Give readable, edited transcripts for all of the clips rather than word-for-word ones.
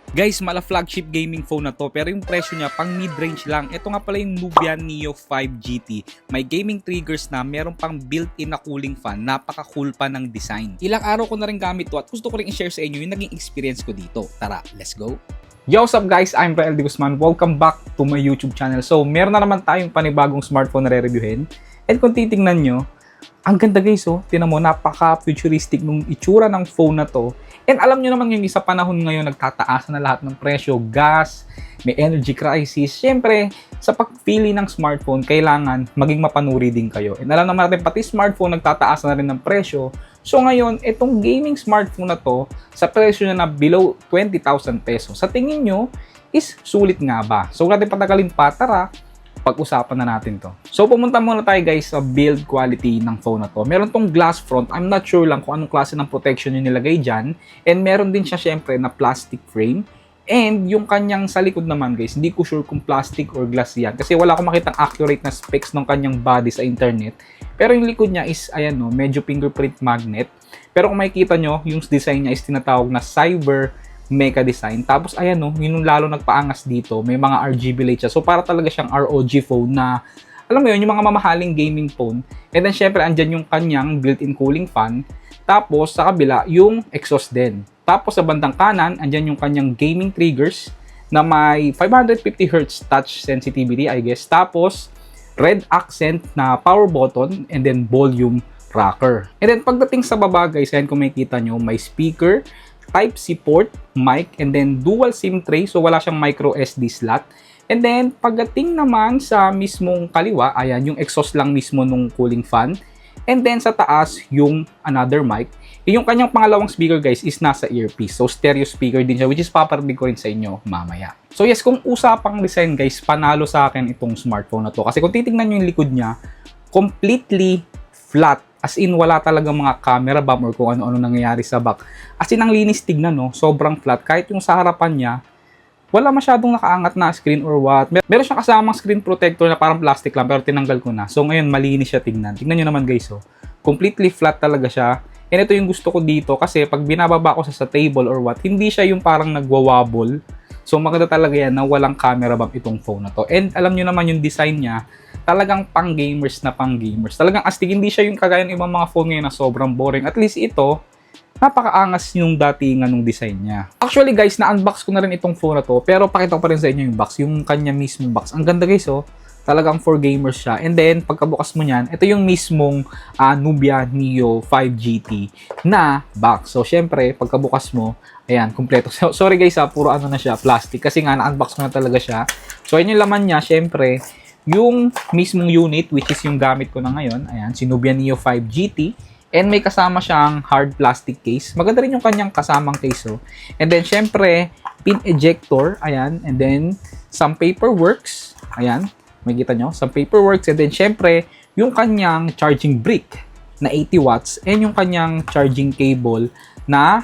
Guys, mala flagship gaming phone na to pero yung presyo niya pang mid-range lang. Ito nga pala yung Nubia Neo 5 GT. May gaming triggers na, meron pang built-in na cooling fan. Napaka-cool pa ng design. Ilang araw ko na rin gamit to at gusto ko rin i-share sa inyo yung naging experience ko dito. Tara, let's go! Yo, what's up guys? I'm Rael De Guzman. Welcome back to my YouTube channel. So, meron na naman tayong panibagong smartphone na re-reviewin. And kung titingnan nyo, ang ganda guys, oh. Tingnan mo, napaka-futuristic nung itsura ng phone na to. And alam nyo naman yung isa panahon ngayon, nagtataas na lahat ng presyo, gas, may energy crisis. Siyempre, sa pagpili ng smartphone, kailangan maging mapanuri din kayo. And alam naman natin, pati smartphone nagtataas na rin ng presyo. So ngayon, itong gaming smartphone na to, sa presyo na below 20,000 pesos, sa tingin nyo, is sulit nga ba? So natin patagalin pa, tara, pag-usapan na natin to. So pumunta muna tayo guys sa build quality ng phone na to. Meron tong glass front. I'm not sure lang kung anong klase ng protection yung nilagay dyan. And meron din siya syempre na plastic frame. And yung kanyang sa likod naman guys, hindi ko sure kung plastic or glass yan. Kasi wala akong makitang accurate na specs ng kanyang body sa internet. Pero yung likod niya is, ayan no, medyo fingerprint magnet. Pero kung makikita nyo, yung design niya is tinatawag na Cyber Mecha design. Tapos ayan no, yun lalo nagpaangas dito, may mga RGB light siya. So para talaga siyang ROG phone na, alam mo yun, yung mga mamahaling gaming phone. And then syempre andyan yung kanyang built-in cooling fan. Tapos sa kabila, yung exhaust din. Tapos sa bandang kanan, andyan yung kanyang gaming triggers na may 550Hz touch sensitivity, I guess. Tapos red accent na power button and then volume rocker. And then pagdating sa baba guys, ayan kung makikita nyo, may speaker, Type-C port, mic, and then dual SIM tray. So, wala siyang micro SD slot. And then, pagdating naman sa mismong kaliwa, ayan, yung exhaust lang mismo nung cooling fan. And then, sa taas, yung another mic. Yung kanyang pangalawang speaker, guys, is nasa earpiece. So, stereo speaker din siya, which is paparinig ko rin sa inyo mamaya. So, yes, kung usapang design, guys, panalo sa akin itong smartphone na to. Kasi kung titignan nyo yung likod niya, completely flat. As in, wala talagang mga camera bump or kung ano-ano nangyayari sa back. As in, ang linis tignan, no? Sobrang flat. Kahit yung sa harapan niya, wala masyadong nakaangat na screen or what. Meron siyang kasamang screen protector na parang plastic lang, pero tinanggal ko na. So, ngayon, malinis siya tignan. Tignan nyo naman, guys, oh. Completely flat talaga siya. And ito yung gusto ko dito kasi pag binababa ko sa table or what, hindi siya yung parang nagwawabble. So, maganda talaga yan na walang camera bump itong phone na to. And alam nyo naman yung design niya, talagang pang-gamers na pang-gamers. Talagang astig, hindi siya yung kagaya ng ibang mga phone ngayon na sobrang boring. At least ito, napakaangas yung datingan ng design niya. Actually guys, na-unbox ko na rin itong phone na to, pero pakita ko pa rin sa inyo yung box, yung kanya mismong box. Ang ganda guys, oh. Talagang for gamers siya. And then, pagkabukas mo niyan, ito yung mismong Nubia Neo 5 GT na box. So, syempre, pagkabukas mo, ayan, kompleto. So, sorry guys, puro ano na siya, plastic. Kasi nga, na-unbox ko na talaga siya. So, ayan yung laman niya, syempre, yung mismong unit, which is yung gamit ko na ngayon, ayan, si Nubia Neo 5 GT. And may kasama siyang hard plastic case. Maganda rin yung kanyang kasamang case, oh. And then, syempre, pin ejector, ayan. And then, some paperworks, ayan. Makikita nyo, some paperworks. And then, syempre, yung kanyang charging brick na 80 watts. And yung kanyang charging cable na,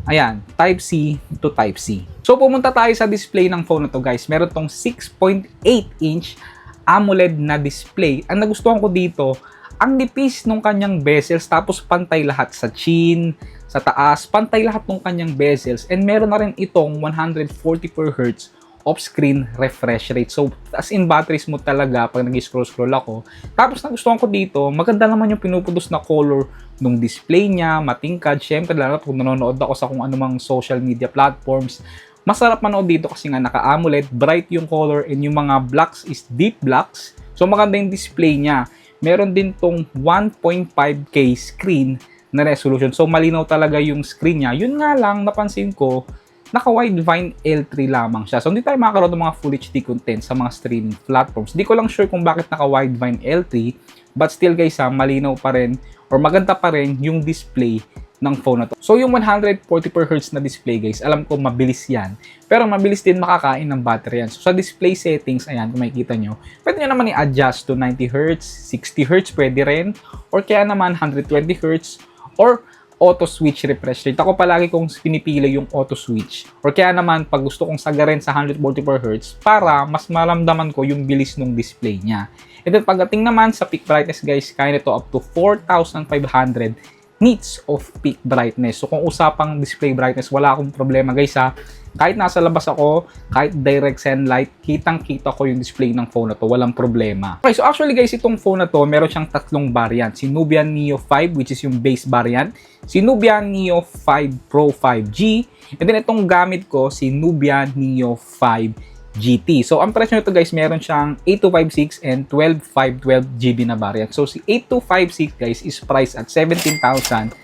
ayan, Type-C to Type-C. So, pumunta tayo sa display ng phone na to, guys. Meron tong 6.8-inch AMOLED na display. Ang nagustuhan ko dito, ang nipis nung kanyang bezels, tapos pantay lahat sa chin, sa taas, pantay lahat nung kanyang bezels, and meron na rin itong 144Hz off-screen refresh rate. So, as in battery smooth talaga pag nag-scroll-scroll ako. Tapos nagustuhan ko dito, maganda naman yung pinuproduce na color nung display niya, matingkad. Siyempre, lalo kung nanonood ako sa kung anumang social media platforms, masarap manood dito kasi nga naka-AMOLED, bright yung color, and yung mga blacks is deep blacks. So, maganda yung display niya. Meron din tong 1.5K screen na resolution. So, malinaw talaga yung screen niya. Yun nga lang, napansin ko, naka-Widevine L3 lamang siya. So, hindi tayo makakaroon ng mga Full HD content sa mga streaming platforms. Di ko lang sure kung bakit naka-Widevine L3, but still guys, malinaw pa rin or maganda pa rin yung display ng phone na to. So, yung 144Hz na display guys, alam ko mabilis yan. Pero mabilis din makakain ng battery yan. So, sa display settings, ayan, kung makikita nyo, pwede nyo naman i-adjust to 90Hz, 60Hz, pwede rin. Or kaya naman 120Hz, or auto switch refresh rate. Ako palagi kong pinipili yung auto switch. Or kaya naman, pag gusto kong sagarin sa 144Hz, para mas maramdaman ko yung bilis ng display niya. And then, pagdating naman sa peak brightness guys, kaya nito up to 4,500 nits of peak brightness. So kung usapang display brightness, wala akong problema guys ha. Kahit nasa labas ako, kahit direct sunlight, kitang-kita ko yung display ng phone na to, walang problema. Okay, so actually guys, itong phone na to, meron siyang tatlong variant. Si Nubia Neo 5, which is yung base variant. Si Nubia Neo 5 Pro 5G. And then itong gamit ko, si Nubia Neo 5 GT. So, ang presyo nito guys, meron siyang 8256 and 12512GB na variant. So, si 8256 guys is priced at 17,999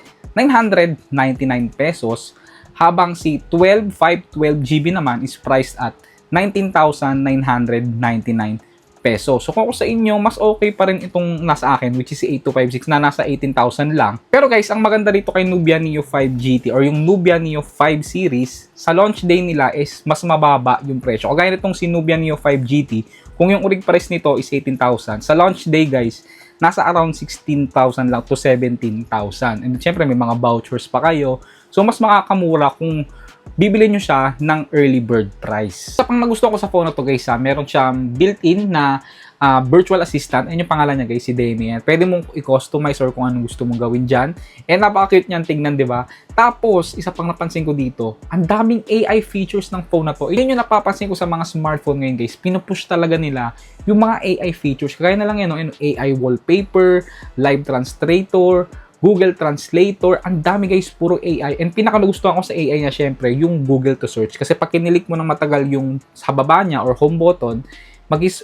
pesos, habang si 12512GB naman is priced at 19,999 pesos. So, kung ako sa inyo, mas okay pa rin itong nasa akin, which is si 8256 na nasa 18,000 lang. Pero guys, ang maganda dito kay Nubia Neo 5 GT or yung Nubia Neo 5 series, sa launch day nila is mas mababa yung presyo. Kagaya nitong si Nubia Neo 5 GT, kung yung urig price nito is 18,000, sa launch day guys, nasa around 16,000 lang to 17,000. And syempre may mga vouchers pa kayo. So mas makakamura kung bibili nyo siya ng early bird price. Sa pang nagustuhan ko sa phone na to guys, meron siyang built-in na virtual assistant. Ayun yung pangalan niya guys, si Damien. Pwede mong i-customize or kung anong gusto mong gawin dyan. And napaka-cute niyan tignan, di ba? Tapos, isa pang napansin ko dito, ang daming AI features ng phone na to. Yun yung napapansin ko sa mga smartphone ngayon guys. Pinupush talaga nila yung mga AI features. Kaya na lang yan, no? AI wallpaper, live translator, Google Translator, ang dami guys, puro AI. And pinaka nagustuhan ko sa AI niya syempre, yung Google to search. Kasi pag kinilik mo ng matagal yung sa baba niya or home button,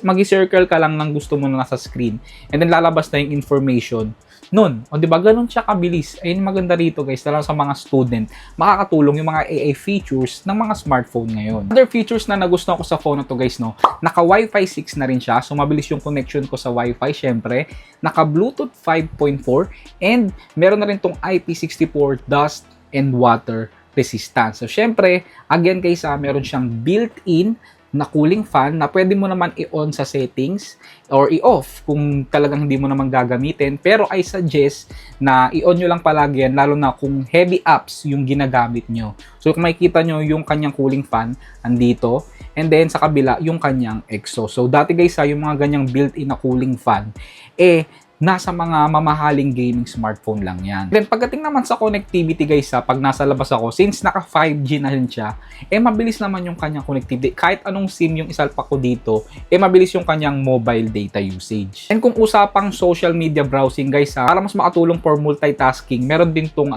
mag-circle ka lang ng gusto mo na nasa screen. And then lalabas na yung information nun. O diba, ganun siya kabilis. Ayun maganda rito guys, lalo sa mga student, makakatulong yung mga AI features ng mga smartphone ngayon. Other features na nagustuhan ko sa phone na to guys, no, naka Wi-Fi 6 na rin siya. So mabilis yung connection ko sa Wi-Fi syempre. Naka Bluetooth 5.4 and meron na rin tong IP64 dust and water resistance. So syempre, again guys, meron siyang built-in na cooling fan na pwede mo naman i-on sa settings or i-off kung talagang hindi mo naman gagamitin. Pero I suggest na i-on nyo lang palagi yan, lalo na kung heavy apps yung ginagamit nyo. So kung makikita nyo yung kanyang cooling fan andito, and then sa kabila yung kanyang exhaust. So dati guys, yung mga ganyang built-in na cooling fan, nasa mga mamahaling gaming smartphone lang yan. Then pagdating naman sa connectivity guys, pag nasa labas ako, since naka 5G na rin siya, mabilis naman yung kanyang connectivity. Kahit anong SIM yung isalpak ko dito, mabilis yung kanyang mobile data usage. And kung usapang social media browsing guys, para mas makatulong for multitasking, meron din tong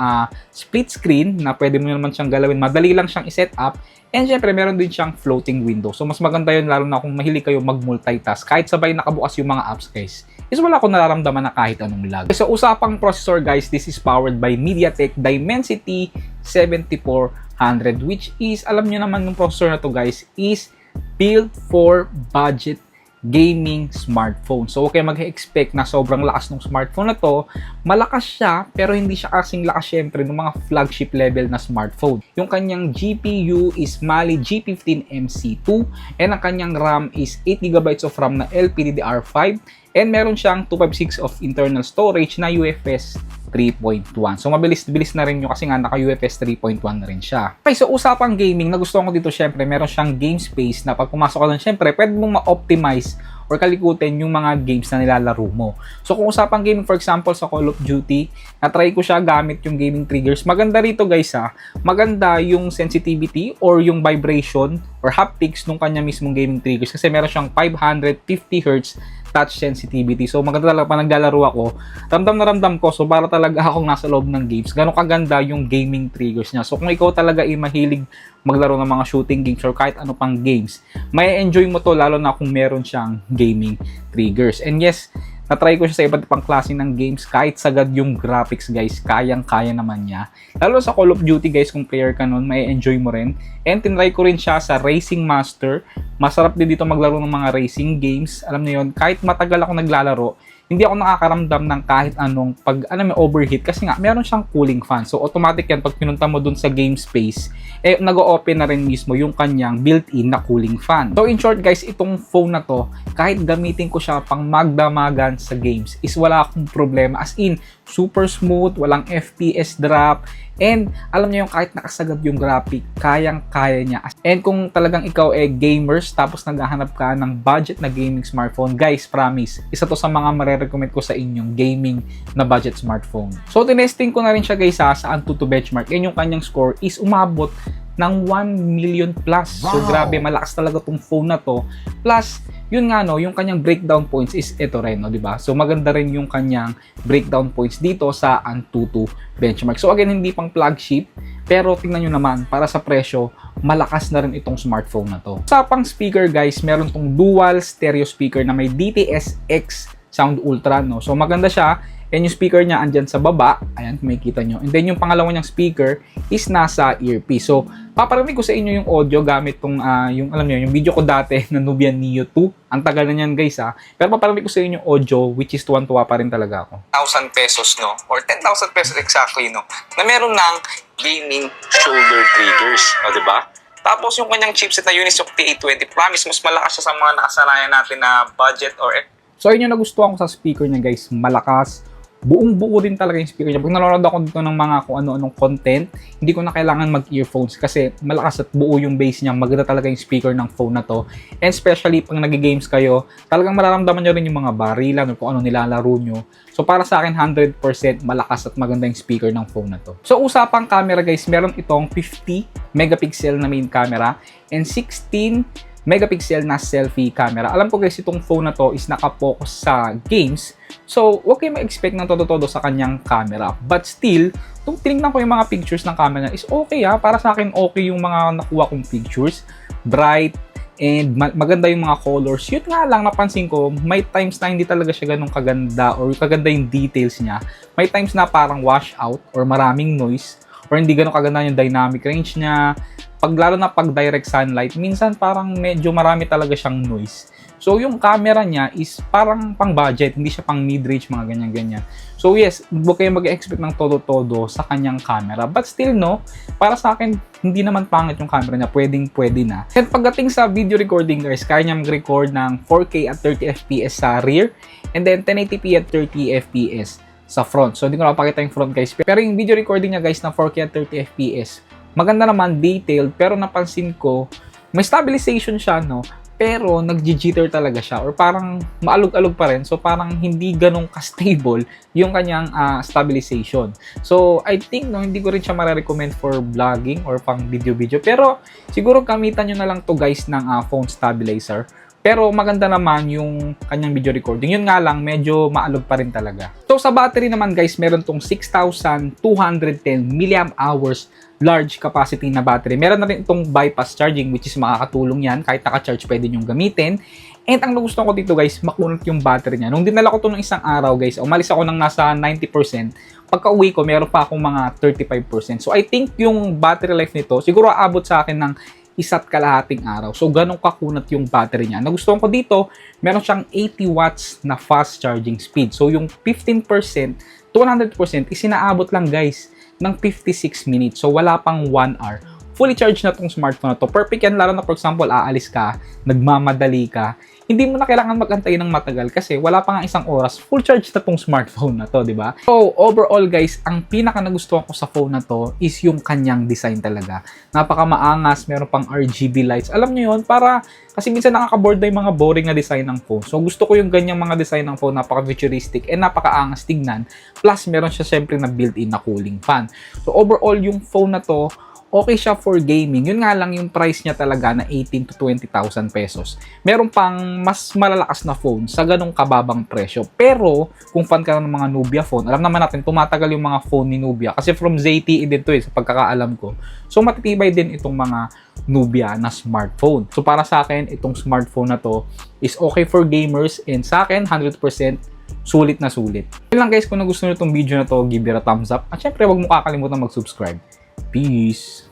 split screen na pwede mo naman siyang galawin. Madali lang siyang i-set up. And syempre, meron din siyang floating window. So, mas maganda yun lalo na kung mahilig kayo mag-multitask. Kahit sabay nakabukas yung mga apps, guys, is wala akong nararamdaman na kahit anong lag. So, usapang processor, guys, this is powered by MediaTek Dimensity 7400, which is, alam nyo naman yung processor na to, guys, is built for budget gaming smartphone. So, okay, mag-expect na sobrang lakas ng smartphone na to. Malakas siya, pero hindi siya kasing lakas syempre ng mga flagship level na smartphone. Yung kanyang GPU is Mali G15MC2 and ang kanyang RAM is 8GB of RAM na LPDDR5 and meron siyang 256 of internal storage na UFS 3.1. So, mabilis-bilis na rin yung kasi nga naka-UFS 3.1 na rin siya. Okay, so usapang gaming, nagustuhan ko dito syempre, meron siyang game space na pag pumasok ka lang syempre, pwede mong ma-optimize or kalikutin yung mga games na nilalaro mo. So, kung usapang gaming, for example, sa Call of Duty, na-try ko siya gamit yung gaming triggers. Maganda rito guys maganda yung sensitivity or yung vibration or haptics nung kanya mismong gaming triggers kasi meron siyang 550Hz touch sensitivity. So, maganda talaga pa naglalaro ako. Ramdam na ramdam ko. So, para talaga akong nasa loob ng games. Ganun kaganda yung gaming triggers niya. So, kung ikaw talaga mahilig maglaro ng mga shooting games or kahit ano pang games, may enjoy mo to lalo na kung meron siyang gaming triggers. And yes, na-try ko siya sa iba't ibang klase ng games. Kahit sagad yung graphics guys, kayang-kaya naman niya. Lalo sa Call of Duty guys, kung player ka nun, may enjoy mo rin. And tinry ko rin siya sa Racing Master. Masarap din dito maglaro ng mga racing games. Alam niyo yun, kahit matagal ako naglalaro, hindi ako nakakaramdam ng kahit anong may overheat kasi nga meron siyang cooling fan. So automatic yan pag pinunta mo dun sa game space, nag-o-open na rin mismo yung kanyang built-in na cooling fan. So in short guys, itong phone na to, kahit gamitin ko siya pang magdamagan sa games, is wala akong problema. As in, super smooth, walang FPS drop, and alam niyo yung kahit nakasagad yung graphic, kayang-kaya niya. And kung talagang ikaw gamers, tapos naghahanap ka ng budget na gaming smartphone, guys, promise, isa to sa mga marerecommend ko sa inyong gaming na budget smartphone. So, tinesting ko na rin siya guys sa Antutu benchmark, and yung kanyang score is umabot ng 1 million plus. So grabe, malakas talaga tong phone na to. Plus, yun nga no, yung kanyang breakdown points is ito rin, no, di ba? So maganda rin yung kanyang breakdown points dito sa Antutu benchmark. So again, hindi pang flagship, pero tingnan nyo naman, para sa presyo, malakas na rin itong smartphone na to. Sa pang speaker guys, meron tong dual stereo speaker na may DTS-X Sound Ultra, no? So maganda siya. And yung speaker niya andyan sa baba, ayan, kung makikita nyo. And then yung pangalawa niyang speaker is nasa earpiece. So paparinig ko sa inyo yung audio gamit tong yung alam niyo, yung video ko dati na Nubia Neo 2. Ang tagal na niyan guys ha. Pero paparinig ko sa inyo yung audio, which is tuwan-tuwa pa rin talaga ako. 1,000 pesos, no? Or 10,000 pesos exactly, no? Na meron ng gaming shoulder triggers, o, diba? Tapos yung kanyang chipset na Unisoc T820, promise, mas malakas siya sa mga nakasanayan natin na budget or... So yun yung nagustuhan ko sa speaker niya guys, malakas. Buong-buo din talaga yung speaker niya. Pag nanonood ako dito ng mga kung ano-anong content, hindi ko na kailangan mag-earphones kasi malakas at buo yung bass niya. Maganda talaga yung speaker ng phone na to. And especially pag nag-games kayo, talagang mararamdaman nyo rin yung mga barilan o kung ano nilalaro nyo. So para sa akin, 100% malakas at maganda yung speaker ng phone na to. So usapang camera guys, meron itong 50 megapixel na main camera and 16 megapixel na selfie camera. Alam ko guys, itong phone na to is nakapokus sa games. So, huwag kayo ma-expect ng todo-todo sa kanyang camera. But still, kung tinignan ko yung mga pictures ng camera is okay ha. Para sa akin, okay yung mga nakuha kong pictures. Bright, and maganda yung mga colors. Yun nga lang, napansin ko, may times na hindi talaga siya ganun kaganda or kaganda yung details niya. May times na parang wash out or maraming noise or hindi ganun kaganda yung dynamic range niya. Lalo na pag direct sunlight, minsan parang medyo marami talaga siyang noise. So yung camera niya is parang pang budget, hindi siya pang mid-range, mga ganyan-ganyan. So yes, huwag kayo mag-expect ng todo-todo sa kanyang camera. But still no, para sa akin, hindi naman pangit yung camera niya, pwedeng-pwede na. And pagdating sa video recording guys, kaya niya mag-record ng 4K at 30 FPS sa rear, and then 1080p at 30 FPS sa front. So hindi ko napakita yung front guys. Pero yung video recording niya guys na 4K at 30 FPS, maganda naman, detailed, pero napansin ko, may stabilization siya, no? Pero nag-jitter talaga siya or parang maalog-alog pa rin. So parang hindi ganun ka-stable yung kanyang stabilization. So I think no, hindi ko rin siya mare-recommend for vlogging or pang video-video. Pero siguro gamitan nyo na lang to guys ng phone stabilizer. Pero maganda naman yung kanyang video recording. Yun nga lang, medyo maalog pa rin talaga. So sa battery naman guys, meron tong 6,210 mAh large capacity na battery. Meron na rin itong bypass charging which is makakatulong yan. Kahit naka-charge pwede nyong gamitin. And ang nagustuhan ko dito guys, makunat yung battery niya. Nung dinala ko to ng isang araw guys, umalis ako ng nasa 90%. Pagka uwi ko, meron pa akong mga 35%. So I think yung battery life nito, siguro aabot sa akin ng 1.5 araw. So, ganun kakunat yung battery niya. Nagustuhan ko dito, meron siyang 80 watts na fast charging speed. So, yung 15% to 100% is inaabot lang guys ng 56 minutes. So, wala pang 1 hour. Fully charged na tong smartphone na to. Perfect yan, lalo na for example, aalis ka, nagmamadali ka. Hindi mo na kailangan mag-antay ng matagal kasi wala pa nga 1 oras. Full charge na tong smartphone na to, di ba? So, overall guys, ang pinaka nagustuhan ko sa phone na to is yung kanyang design talaga. Napaka maangas, meron pang RGB lights. Alam niyo yun, kasi minsan nakaka-board na yung mga boring na design ng phone. So, gusto ko yung ganyang mga design ng phone, napaka-futuristic and napaka-angas tignan. Plus, meron siya syempre na built-in na cooling fan. So, overall, yung phone na to, okay siya for gaming. Yun nga lang yung price niya talaga na 18 to 20,000 pesos. Meron pang mas malalakas na phone sa ganong kababang presyo. Pero, kung fan ka ng mga Nubia phone, alam naman natin, tumatagal yung mga phone ni Nubia. Kasi from ZTE din to sa pagkakaalam ko. So, matitibay din itong mga Nubia na smartphone. So, para sa akin, itong smartphone na to is okay for gamers and sa akin, 100% sulit na sulit. Yun lang guys, kung nagustuhan nyo itong video na to, give it a thumbs up. At syempre, huwag mo kakalimutan mag-subscribe. Peace!